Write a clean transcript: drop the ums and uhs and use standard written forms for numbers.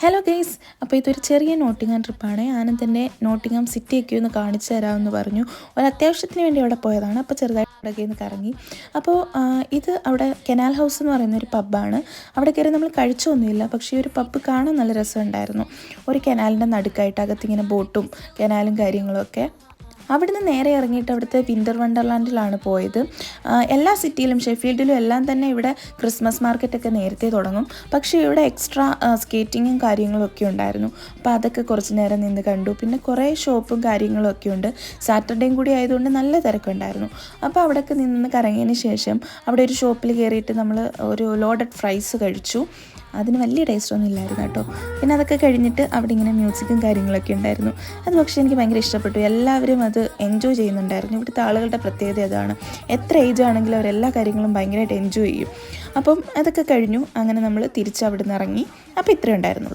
Hello guys, അപ്പോൾ ഇതൊരു ചെറിയ നോട്ടിങ്ങാം ട്രിപ്പാണ്. ആനന്ദിൻ്റെ നോട്ടിങ്ങാം സിറ്റിയൊക്കെ ഒന്ന് കാണിച്ചു തരാമെന്ന് പറഞ്ഞു. ഒരു അത്യാവശ്യത്തിന് വേണ്ടി അവിടെ പോയതാണ്. അപ്പോൾ ചെറുതായിട്ട് അവിടെയൊക്കെ ഒന്ന് കറങ്ങി. അപ്പോൾ ഇത് അവിടെ കനാൽ ഹൗസ് എന്ന് പറയുന്ന ഒരു പബ്ബാണ്. അവിടെ കയറി നമ്മൾ കഴിച്ചൊന്നുമില്ല, പക്ഷേ ഈ ഒരു പബ്ബ് കാണാൻ നല്ല രസമുണ്ടായിരുന്നു. ഒരു കനാലിൻ്റെ നടുക്കായിട്ട് അകത്തിങ്ങനെ ബോട്ടും കനാലും കാര്യങ്ങളൊക്കെ. അവിടുന്ന് നേരെ ഇറങ്ങിയിട്ട് അവിടുത്തെ വിൻ്റർ വണ്ടർലാൻഡിലാണ് പോയത്. എല്ലാ സിറ്റിയിലും ഷെഫീൽഡിലും എല്ലാം തന്നെ ഇവിടെ ക്രിസ്മസ് മാർക്കറ്റൊക്കെ നേരത്തെ തുടങ്ങും. പക്ഷേ ഇവിടെ എക്സ്ട്രാ സ്കേറ്റിങ്ങും കാര്യങ്ങളും ഒക്കെ ഉണ്ടായിരുന്നു. അപ്പോൾ അതൊക്കെ കുറച്ച് നേരം നിന്ന് കണ്ടു. പിന്നെ കുറേ ഷോപ്പും കാര്യങ്ങളും ഒക്കെ ഉണ്ട്. സാറ്റർഡേയും കൂടി ആയതുകൊണ്ട് നല്ല തിരക്കുണ്ടായിരുന്നു. അപ്പോൾ അവിടെയൊക്കെ നിന്ന് കറങ്ങിയതിന് ശേഷം അവിടെ ഒരു ഷോപ്പിൽ കയറിയിട്ട് നമ്മൾ ഒരു ലോഡഡ് ഫ്രൈസ് കഴിച്ചു. അതിന് വലിയ ടേസ്റ്റൊന്നും ഇല്ലായിരുന്നു കേട്ടോ. പിന്നെ അതൊക്കെ കഴിഞ്ഞിട്ട് അവിടെ ഇങ്ങനെ മ്യൂസിക്കും കാര്യങ്ങളൊക്കെ ഉണ്ടായിരുന്നു. അത് പക്ഷേ എനിക്ക് ഭയങ്കര ഇഷ്ടപ്പെട്ടു. എല്ലാവരും അത് എൻജോയ് ചെയ്യുന്നുണ്ടായിരുന്നു. ഇവിടുത്തെ ആളുകളുടെ പ്രത്യേകത അതാണ്. എത്ര ഏജ് ആണെങ്കിലും അവരെല്ലാ കാര്യങ്ങളും ഭയങ്കരമായിട്ട് എൻജോയ് ചെയ്യും. അപ്പം അതൊക്കെ കഴിഞ്ഞു. അങ്ങനെ നമ്മൾ തിരിച്ച് അവിടെ നിന്ന് ഇറങ്ങി. അപ്പോൾ ഇത്രയേ ഉണ്ടായിരുന്നുള്ളൂ.